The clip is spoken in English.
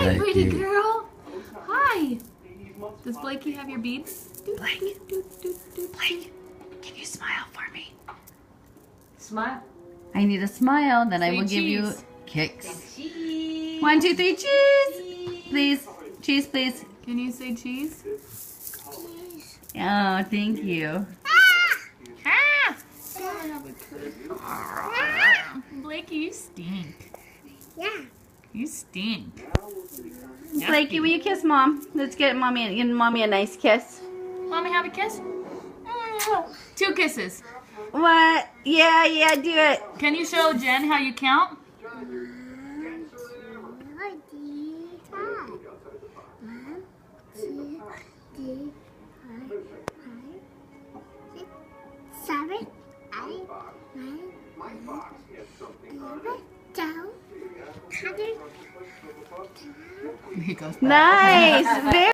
Hi, pretty girl. Hi. Does Blakey have your beads? Blake, can you smile for me? Smile. I need a smile, then I Say will give you cheese. kicks. Cheese. 1, 2, 3, cheese! Please. Cheese, please. Can you say cheese? Oh, thank you. Ah! Blakey, you stink. Yeah. You stink. Blakey, will you kiss Mom? Let's give Mommy a nice kiss. Mommy, have a kiss? 2 kisses. What? Yeah, do it. Can you show Jen how you count? 7, 8, 9, 10, 11, 12, 13, He goes back. Nice. Very